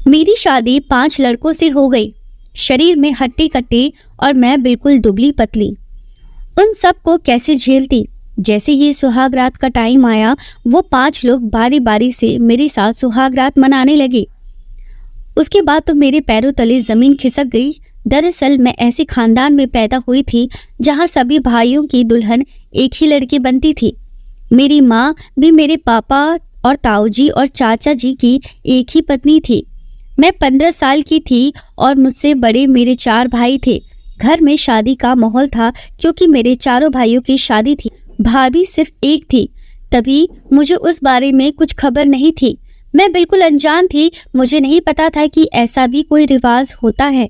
मेरी शादी 5 लड़कों से हो गई। शरीर में हट्टी कट्टी और मैं बिल्कुल दुबली पतली। उन सबको कैसे झेलती। जैसे ही सुहाग रात का टाइम आया, वो 5 लोग बारी बारी से मेरे साथ सुहाग रात मनाने लगे। उसके बाद तो मेरे पैरों तले जमीन खिसक गई। दरअसल मैं ऐसे खानदान में पैदा हुई थी जहाँ सभी भाइयों की दुल्हन एक ही लड़की बनती थी। मेरी माँ भी मेरे पापा और ताऊजी और चाचा जी की एक ही पत्नी थी। मैं 15 साल की थी और मुझसे बड़े मेरे 4 भाई थे। घर में शादी का माहौल था क्योंकि मेरे चारों भाइयों की शादी थी। भाभी सिर्फ एक थी, तभी मुझे उस बारे में कुछ खबर नहीं थी। मैं बिल्कुल अनजान थी। मुझे नहीं पता था कि ऐसा भी कोई रिवाज होता है।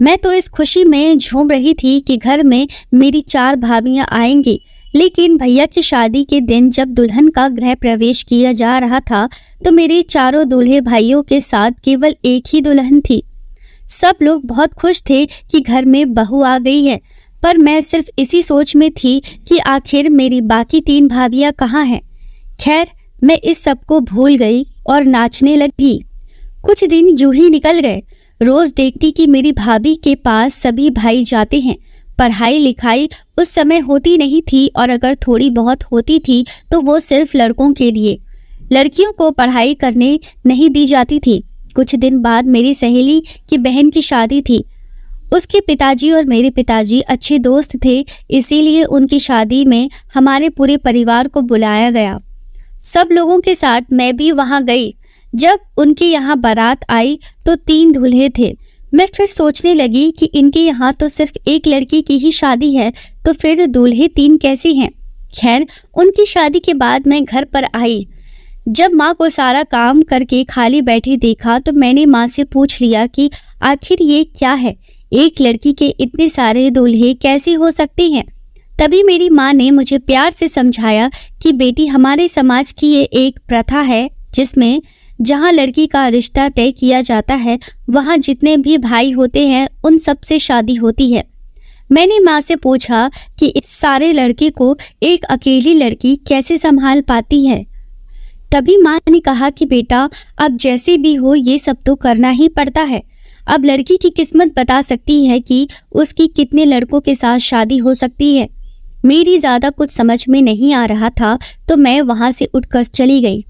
मैं तो इस खुशी में झूम रही थी कि घर में मेरी 4 भाभियां आएंगी। लेकिन भैया की शादी के दिन जब दुल्हन का गृह प्रवेश किया जा रहा था तो मेरे चारों दूल्हे भाइयों के साथ केवल एक ही दुल्हन थी। सब लोग बहुत खुश थे कि घर में बहू आ गई है, पर मैं सिर्फ इसी सोच में थी कि आखिर मेरी बाकी 3 भाभियां कहाँ हैं। खैर, मैं इस सब को भूल गई और नाचने लगी। कुछ दिन यूं ही निकल गए। रोज देखती कि मेरी भाभी के पास सभी भाई जाते हैं। पढ़ाई लिखाई उस समय होती नहीं थी और अगर थोड़ी बहुत होती थी तो वो सिर्फ लड़कों के लिए। लड़कियों को पढ़ाई करने नहीं दी जाती थी। कुछ दिन बाद मेरी सहेली की बहन की शादी थी। उसके पिताजी और मेरे पिताजी अच्छे दोस्त थे, इसीलिए उनकी शादी में हमारे पूरे परिवार को बुलाया गया। सब लोगों के साथ मैं भी वहां गई। जब उनके यहाँ बारात आई तो 3 दूल्हे थे। मैं फिर सोचने लगी कि इनके यहाँ तो सिर्फ एक लड़की की ही शादी है, तो फिर दूल्हे 3 कैसे हैं। खैर, उनकी शादी के बाद मैं घर पर आई। जब माँ को सारा काम करके खाली बैठी देखा तो मैंने माँ से पूछ लिया कि आखिर ये क्या है, एक लड़की के इतने सारे दूल्हे कैसे हो सकते हैं। तभी मेरी माँ ने मुझे प्यार से समझाया कि बेटी, हमारे समाज की ये एक प्रथा है जिसमें जहाँ लड़की का रिश्ता तय किया जाता है वहाँ जितने भी भाई होते हैं उन सब से शादी होती है। मैंने माँ से पूछा कि इस सारे लड़के को एक अकेली लड़की कैसे संभाल पाती है। तभी माँ ने कहा कि बेटा, अब जैसे भी हो ये सब तो करना ही पड़ता है। अब लड़की की किस्मत बता सकती है कि उसकी कितने लड़कों के साथ शादी हो सकती है। मेरी ज़्यादा कुछ समझ में नहीं आ रहा था तो मैं वहाँ से उठकर चली गई।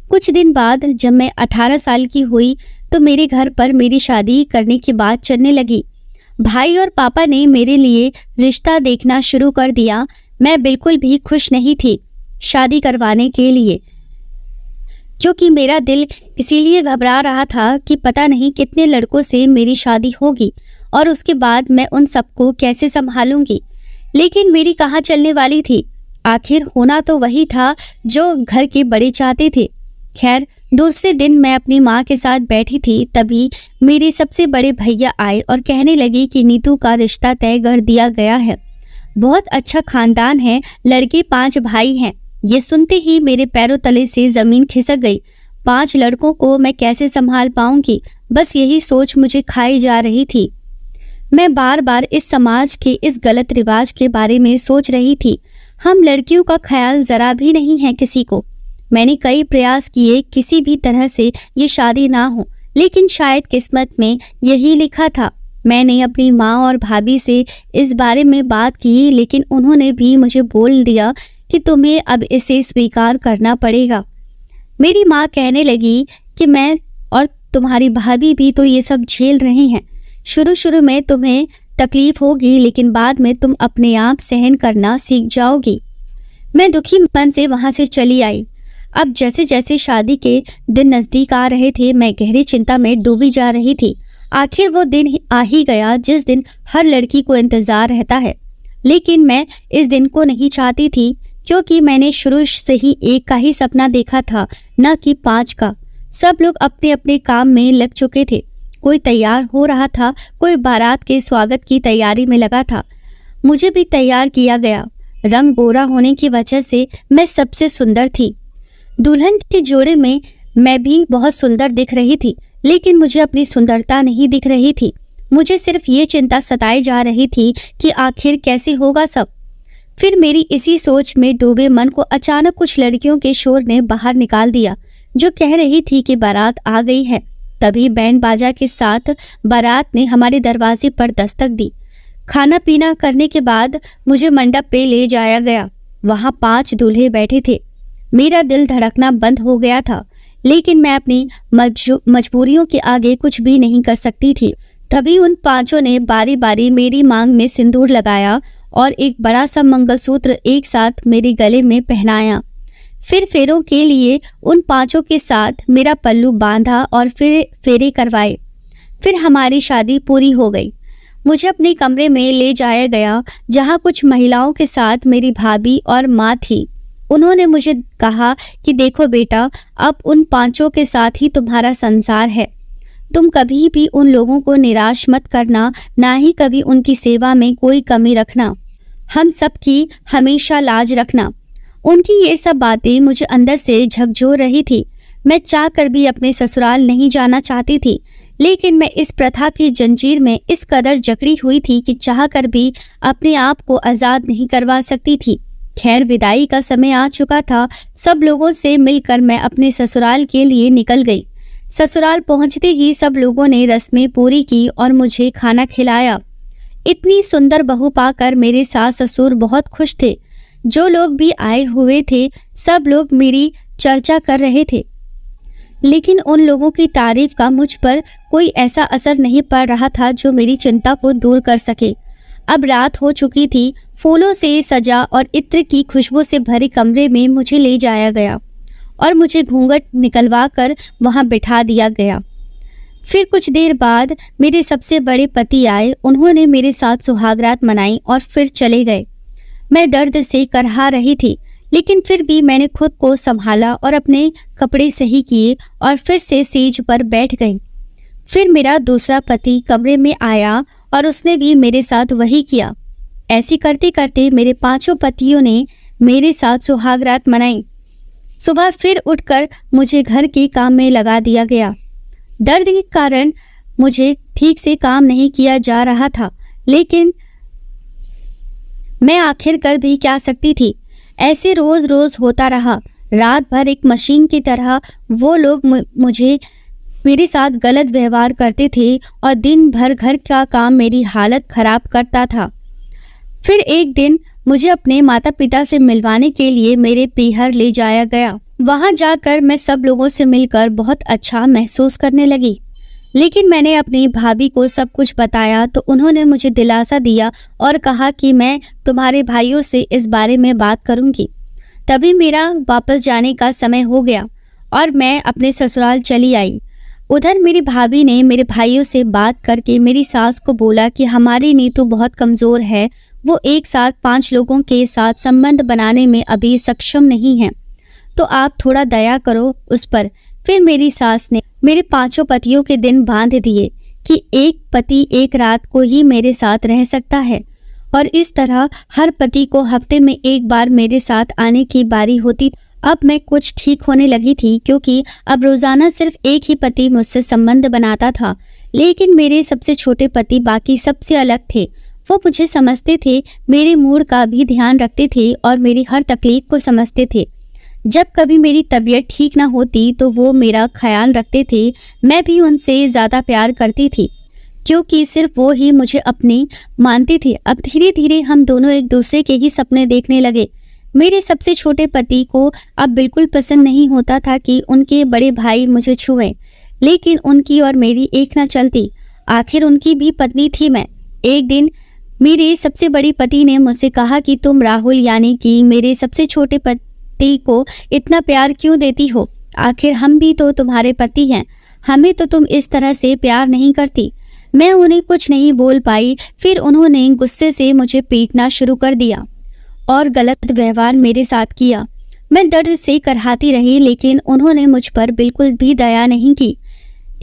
कुछ दिन बाद जब मैं 18 साल की हुई तो मेरे घर पर मेरी शादी करने की बात चलने लगी। भाई और पापा ने मेरे लिए रिश्ता देखना शुरू कर दिया। मैं बिल्कुल भी खुश नहीं थी शादी करवाने के लिए, क्योंकि मेरा दिल इसीलिए घबरा रहा था कि पता नहीं कितने लड़कों से मेरी शादी होगी और उसके बाद मैं उन सबको कैसे संभालूंगी। लेकिन मेरी कहाँ चलने वाली थी। आखिर होना तो वही था जो घर के बड़े चाहते थे। खैर, दूसरे दिन मैं अपनी माँ के साथ बैठी थी, तभी मेरे सबसे बड़े भैया आए और कहने लगे कि नीतू का रिश्ता तय कर दिया गया है। बहुत अच्छा खानदान है, लड़के 5 भाई हैं। ये सुनते ही मेरे पैरों तले से जमीन खिसक गई। 5 लड़कों को मैं कैसे संभाल पाऊंगी, बस यही सोच मुझे खाई जा रही थी। मैं बार बार इस समाज के इस गलत रिवाज के बारे में सोच रही थी। हम लड़कियों का ख्याल जरा भी नहीं है किसी को। मैंने कई प्रयास किए किसी भी तरह से ये शादी ना हो, लेकिन शायद किस्मत में यही लिखा था। मैंने अपनी माँ और भाभी से इस बारे में बात की, लेकिन उन्होंने भी मुझे बोल दिया कि तुम्हें अब इसे स्वीकार करना पड़ेगा। मेरी माँ कहने लगी कि मैं और तुम्हारी भाभी भी तो ये सब झेल रहे हैं। शुरू शुरू में तुम्हें तकलीफ होगी, लेकिन बाद में तुम अपने आप सहन करना सीख जाओगी। मैं दुखी मन से वहाँ से चली आई। अब जैसे जैसे शादी के दिन नज़दीक आ रहे थे, मैं गहरी चिंता में डूबी जा रही थी। आखिर वो दिन आ ही गया जिस दिन हर लड़की को इंतज़ार रहता है। लेकिन मैं इस दिन को नहीं चाहती थी, क्योंकि मैंने शुरू से ही एक का ही सपना देखा था, न कि 5 का। सब लोग अपने अपने काम में लग चुके थे। कोई तैयार हो रहा था, कोई बारात के स्वागत की तैयारी में लगा था। मुझे भी तैयार किया गया। रंग गोरा होने की वजह से मैं सबसे सुंदर थी। दुल्हन के जोड़े में मैं भी बहुत सुंदर दिख रही थी, लेकिन मुझे अपनी सुंदरता नहीं दिख रही थी। मुझे सिर्फ ये चिंता सताई जा रही थी कि आखिर कैसे होगा सब। फिर मेरी इसी सोच में डूबे मन को अचानक कुछ लड़कियों के शोर ने बाहर निकाल दिया, जो कह रही थी कि बारात आ गई है। तभी बैंड बाजा के साथ बारात ने हमारे दरवाजे पर दस्तक दी। खाना पीना करने के बाद मुझे मंडप पे ले जाया गया। वहाँ 5 दूल्हे बैठे थे। मेरा दिल धड़कना बंद हो गया था, लेकिन मैं अपनी मजबूरियों के आगे कुछ भी नहीं कर सकती थी। तभी उन 5 ने बारी बारी मेरी मांग में सिंदूर लगाया और एक बड़ा सा मंगलसूत्र एक साथ मेरे गले में पहनाया। फिर फेरों के लिए उन 5 के साथ मेरा पल्लू बांधा और फिर फेरे करवाए। फिर हमारी शादी पूरी हो गई। मुझे अपने कमरे में ले जाया गया, जहाँ कुछ महिलाओं के साथ मेरी भाभी और माँ थी। उन्होंने मुझे कहा कि देखो बेटा, अब उन 5 के साथ ही तुम्हारा संसार है। तुम कभी भी उन लोगों को निराश मत करना, ना ही कभी उनकी सेवा में कोई कमी रखना। हम सबकी हमेशा लाज रखना। उनकी ये सब बातें मुझे अंदर से झकझोर रही थी। मैं चाह कर भी अपने ससुराल नहीं जाना चाहती थी, लेकिन मैं इस प्रथा की जंजीर में इस कदर जकड़ी हुई थी कि चाह कर भी अपने आप को आज़ाद नहीं करवा सकती थी। खैर, विदाई का समय आ चुका था। सब लोगों से मिलकर मैं अपने ससुराल के लिए निकल गई। ससुराल पहुंचते ही सब लोगों ने रस्में पूरी की और मुझे खाना खिलाया। इतनी सुंदर बहू पाकर मेरे सास ससुर बहुत खुश थे। जो लोग भी आए हुए थे, सब लोग मेरी चर्चा कर रहे थे, लेकिन उन लोगों की तारीफ का मुझ पर कोई ऐसा असर नहीं पड़ रहा था जो मेरी चिंता को दूर कर सके। अब रात हो चुकी थी। फूलों से सजा और इत्र की खुशबू से भरे कमरे में मुझे ले जाया गया और मुझे घूंघट निकलवा कर वहाँ बिठा दिया गया। फिर कुछ देर बाद मेरे सबसे बड़े पति आए। उन्होंने मेरे साथ सुहागरात मनाई और फिर चले गए। मैं दर्द से करहा रही थी, लेकिन फिर भी मैंने खुद को संभाला और अपने कपड़े सही किए और फिर से सेज पर बैठ गई। फिर मेरा दूसरा पति कमरे में आया और उसने भी मेरे साथ वही किया। ऐसी करते करते मेरे 5 पतियों ने मेरे साथ सुहागरात मनाई। सुबह फिर उठकर मुझे घर के काम में लगा दिया गया। दर्द के कारण मुझे ठीक से काम नहीं किया जा रहा था, लेकिन मैं आखिर कर भी क्या सकती थी। ऐसे रोज रोज होता रहा। रात भर एक मशीन की तरह वो लोग मुझे मेरे साथ गलत व्यवहार करते थे और दिन भर घर का काम मेरी हालत खराब करता था। फिर एक दिन मुझे अपने माता पिता से मिलवाने के लिए मेरे पीहर ले जाया गया। वहां जाकर मैं सब लोगों से मिलकर बहुत अच्छा महसूस करने लगी, लेकिन मैंने अपनी भाभी को सब कुछ बताया तो उन्होंने मुझे दिलासा दिया और कहा कि मैं तुम्हारे भाइयों से इस बारे में बात करूंगी। तभी मेरा वापस जाने का समय हो गया और मैं अपने ससुराल चली आई। उधर मेरी भाभी ने मेरे भाइयों से बात करके मेरी सास को बोला कि हमारी नीतू बहुत कमज़ोर है, वो एक साथ 5 लोगों के साथ संबंध बनाने में अभी सक्षम नहीं है, तो आप थोड़ा दया करो उस पर। फिर मेरी सास ने मेरे 5 पतियों के दिन बांध दिए कि एक पति एक रात को ही मेरे साथ रह सकता है, और इस तरह हर पति को हफ्ते में एक बार मेरे साथ आने की बारी होती। अब मैं कुछ ठीक होने लगी थी, क्योंकि अब रोज़ाना सिर्फ एक ही पति मुझसे संबंध बनाता था। लेकिन मेरे सबसे छोटे पति बाकी सबसे अलग थे। वो मुझे समझते थे, मेरे मूड का भी ध्यान रखते थे और मेरी हर तकलीफ को समझते थे। जब कभी मेरी तबीयत ठीक ना होती तो वो मेरा ख्याल रखते थे। मैं भी उनसे ज़्यादा प्यार करती थी, क्योंकि सिर्फ वो ही मुझे अपनी मानते थे। अब धीरे धीरे हम दोनों एक दूसरे के ही सपने देखने लगे। मेरे सबसे छोटे पति को अब बिल्कुल पसंद नहीं होता था कि उनके बड़े भाई मुझे छुएं, लेकिन उनकी और मेरी एक ना चलती। आखिर उनकी भी पत्नी थी मैं। एक दिन मेरे सबसे बड़े पति ने मुझसे कहा कि तुम राहुल यानी कि मेरे सबसे छोटे पति को इतना प्यार क्यों देती हो? आखिर हम भी तो तुम्हारे पति हैं, हमें तो तुम इस तरह से प्यार नहीं करती। मैं उन्हें कुछ नहीं बोल पाई। फिर उन्होंने गुस्से से मुझे पीटना शुरू कर दिया और गलत व्यवहार मेरे साथ किया। मैं दर्द से करहाती रही, लेकिन उन्होंने मुझ पर बिल्कुल भी दया नहीं की।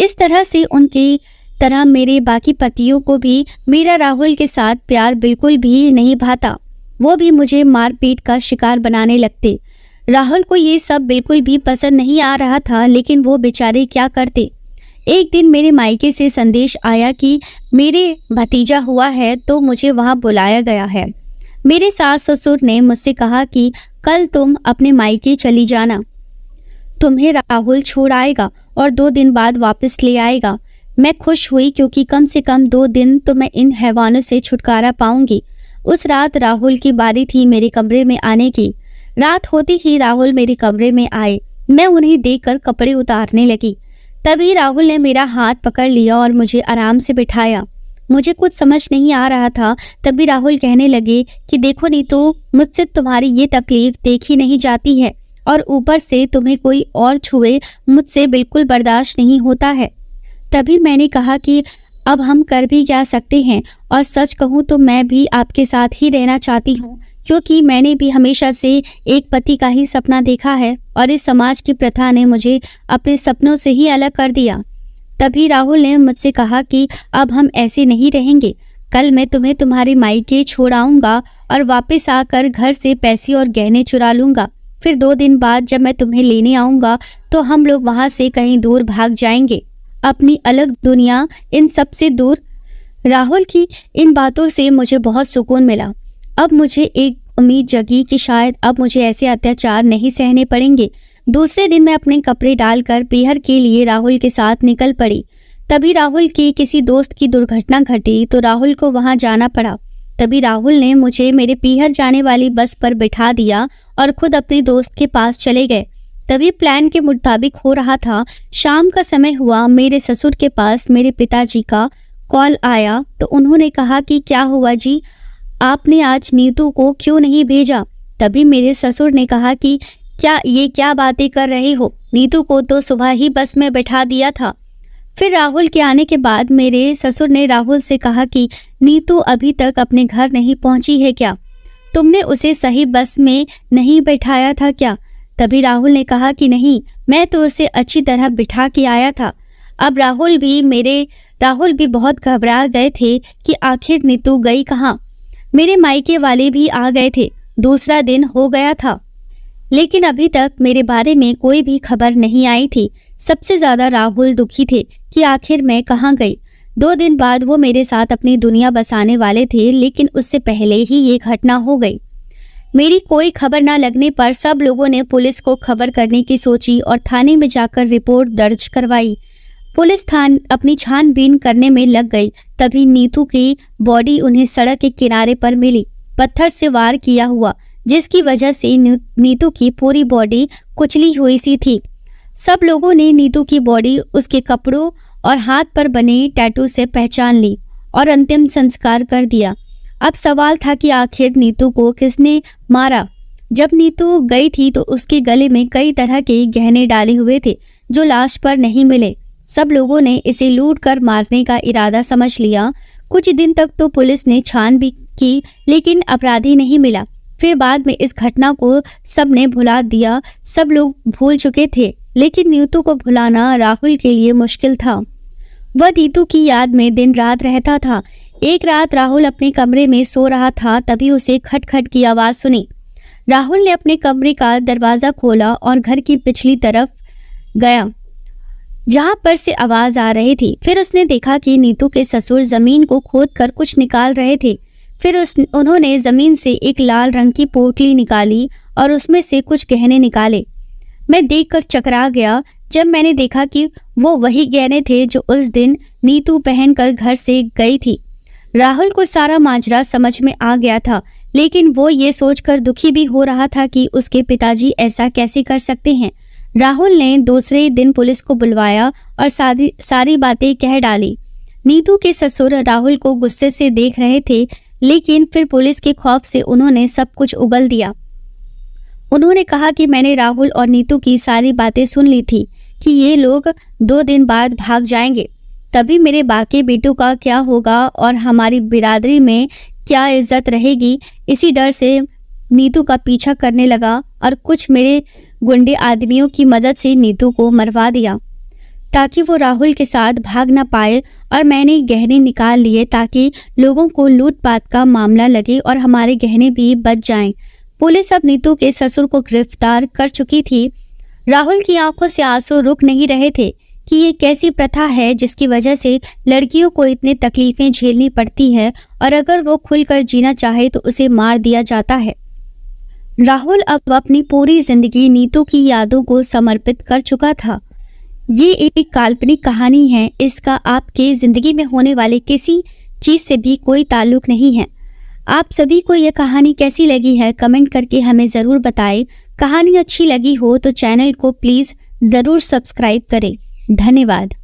इस तरह से उनकी तरह मेरे बाकी पतियों को भी मेरा राहुल के साथ प्यार बिल्कुल भी नहीं भाता। वो भी मुझे मारपीट का शिकार बनाने लगते। राहुल को ये सब बिल्कुल भी पसंद नहीं आ रहा था, लेकिन वो बेचारे क्या करते। एक दिन मेरे मायके से संदेश आया कि मेरे भतीजा हुआ है, तो मुझे वहाँ बुलाया गया है। मेरे सास ससुर ने मुझसे कहा कि कल तुम अपने मायके चली जाना, तुम्हें राहुल छोड़ आएगा और 2 दिन बाद वापस ले आएगा। मैं खुश हुई क्योंकि कम से कम 2 दिन तो मैं इन हैवानों से छुटकारा पाऊंगी। उस रात राहुल की बारी थी मेरे कमरे में आने की। रात होती ही राहुल मेरे कमरे में आए। मैं उन्हें देखकर कपड़े उतारने लगी। तभी राहुल ने मेरा हाथ पकड़ लिया और मुझे आराम से बिठाया। मुझे कुछ समझ नहीं आ रहा था। तभी राहुल कहने लगे कि देखो नीतू, मुझसे तुम्हारी ये तकलीफ देखी नहीं जाती है और ऊपर से तुम्हें कोई और छुए मुझसे बिल्कुल बर्दाश्त नहीं होता है। तभी मैंने कहा कि अब हम कर भी क्या सकते हैं, और सच कहूँ तो मैं भी आपके साथ ही रहना चाहती हूँ, क्योंकि मैंने भी हमेशा से एक पति का ही सपना देखा है और इस समाज की प्रथा ने मुझे अपने सपनों से ही अलग कर दिया। तभी राहुल ने मुझसे कहा कि अब हम ऐसे नहीं रहेंगे। कल मैं तुम्हें तुम्हारे मायके छोड़ आऊँगा और वापस आकर घर से पैसे और गहने चुरा लूँगा। फिर 2 दिन बाद जब मैं तुम्हें लेने आऊँगा तो हम लोग वहाँ से कहीं दूर भाग जाएंगे, अपनी अलग दुनिया, इन सब से दूर। राहुल की इन बातों से मुझे बहुत सुकून मिला। अब मुझे एक उम्मीद जगी कि शायद अब मुझे ऐसे अत्याचार नहीं सहने पड़ेंगे। दूसरे दिन मैं अपने कपड़े डालकर पीहर के लिए राहुल के साथ निकल पड़ी। तभी राहुल की किसी दोस्त की दुर्घटना घटी तो राहुल को वहां जाना पड़ा। तभी राहुल ने मुझे मेरे पीहर जाने वाली बस पर बिठा दिया और खुद अपने दोस्त के पास चले गए। तभी प्लान के मुताबिक हो रहा था। शाम का समय हुआ। मेरे ससुर के पास मेरे पिताजी का कॉल आया तो उन्होंने कहा कि क्या हुआ जी, आपने आज नीतू को क्यों नहीं भेजा? तभी मेरे ससुर ने कहा कि क्या बातें कर रहे हो, नीतू को तो सुबह ही बस में बैठा दिया था। फिर राहुल के आने के बाद मेरे ससुर ने राहुल से कहा कि नीतू अभी तक अपने घर नहीं पहुंची है क्या? तुमने उसे सही बस में नहीं बैठाया था क्या? तभी राहुल ने कहा कि नहीं, मैं तो उसे अच्छी तरह बिठा के आया था। अब राहुल भी बहुत घबरा गए थे कि आखिर नीतू गई कहाँ। मेरे मायके वाले भी आ गए थे। दूसरा दिन हो गया था, लेकिन अभी तक मेरे बारे में कोई भी खबर नहीं आई थी। सबसे ज्यादा राहुल दुखी थे कि आखिर मैं कहाँ गई। 2 दिन बाद वो मेरे साथ अपनी दुनिया बसाने वाले थे, लेकिन उससे पहले ही ये घटना हो गई। मेरी कोई खबर न लगने पर सब लोगों ने पुलिस को खबर करने की सोची और थाने में जाकर रिपोर्ट दर्ज करवाई। पुलिस अपनी छानबीन करने में लग गई। तभी नीतू की बॉडी उन्हें सड़क के किनारे पर मिली, पत्थर से वार किया हुआ, जिसकी वजह से नीतू की पूरी बॉडी कुचली हुई सी थी। सब लोगों ने नीतू की बॉडी उसके कपड़ों और हाथ पर बने टैटू से पहचान ली और अंतिम संस्कार कर दिया। अब सवाल था कि आखिर नीतू को किसने मारा। जब नीतू गई थी तो उसके गले में कई तरह के गहने डाले हुए थे जो लाश पर नहीं मिले। सब लोगों ने इसे लूट कर मारने का इरादा समझ लिया। कुछ दिन तक तो पुलिस ने छानबीन की, लेकिन अपराधी नहीं मिला। फिर बाद में इस घटना को सबने भुला दिया। सब लोग भूल चुके थे, लेकिन नीतू को भुलाना राहुल के लिए मुश्किल था। वह नीतू की याद में दिन रात रहता था। एक रात राहुल अपने कमरे में सो रहा था, तभी उसे खटखट की आवाज़ सुनी। राहुल ने अपने कमरे का दरवाज़ा खोला और घर की पिछली तरफ गया जहां पर से आवाज़ आ रही थी। फिर उसने देखा कि नीतू के ससुर ज़मीन को खोदकर कुछ निकाल रहे थे। फिर उन्होंने ज़मीन से एक लाल रंग की पोटली निकाली और उसमें से कुछ गहने निकाले। मैं देखकर चकरा गया जब मैंने देखा कि वो वही गहने थे जो उस दिन नीतू पहनकर घर से गई थी। राहुल को सारा माजरा समझ में आ गया था, लेकिन वो ये सोचकर दुखी भी हो रहा था कि उसके पिताजी ऐसा कैसे कर सकते हैं। राहुल ने दूसरे दिन पुलिस को बुलवाया और सारी बातें कह डाली। नीतू के ससुर राहुल को गुस्से से देख रहे थे, लेकिन फिर पुलिस के खौफ से उन्होंने सब कुछ उगल दिया। उन्होंने कहा कि मैंने राहुल और नीतू की सारी बातें सुन ली थी कि ये लोग 2 दिन बाद भाग जाएंगे। तभी मेरे बाकी बेटों का क्या होगा और हमारी बिरादरी में क्या इज्जत रहेगी। इसी डर से नीतू का पीछा करने लगा और कुछ मेरे गुंडे आदमियों की मदद से नीतू को मरवा दिया ताकि वो राहुल के साथ भाग ना पाए। और मैंने गहने निकाल लिए ताकि लोगों को लूटपाट का मामला लगे और हमारे गहने भी बच जाएं। पुलिस अब नीतू के ससुर को गिरफ्तार कर चुकी थी। राहुल की आंखों से आंसू रुक नहीं रहे थे कि ये कैसी प्रथा है जिसकी वजह से लड़कियों को इतनी तकलीफें झेलनी पड़ती है और अगर वो खुलकर जीना चाहे तो उसे मार दिया जाता है। राहुल अब अपनी पूरी जिंदगी नीतू की यादों को समर्पित कर चुका था। ये एक काल्पनिक कहानी है, इसका आपके जिंदगी में होने वाले किसी चीज से भी कोई ताल्लुक नहीं है। आप सभी को यह कहानी कैसी लगी है कमेंट करके हमें ज़रूर बताएं। कहानी अच्छी लगी हो तो चैनल को प्लीज़ ज़रूर सब्सक्राइब करें। धन्यवाद।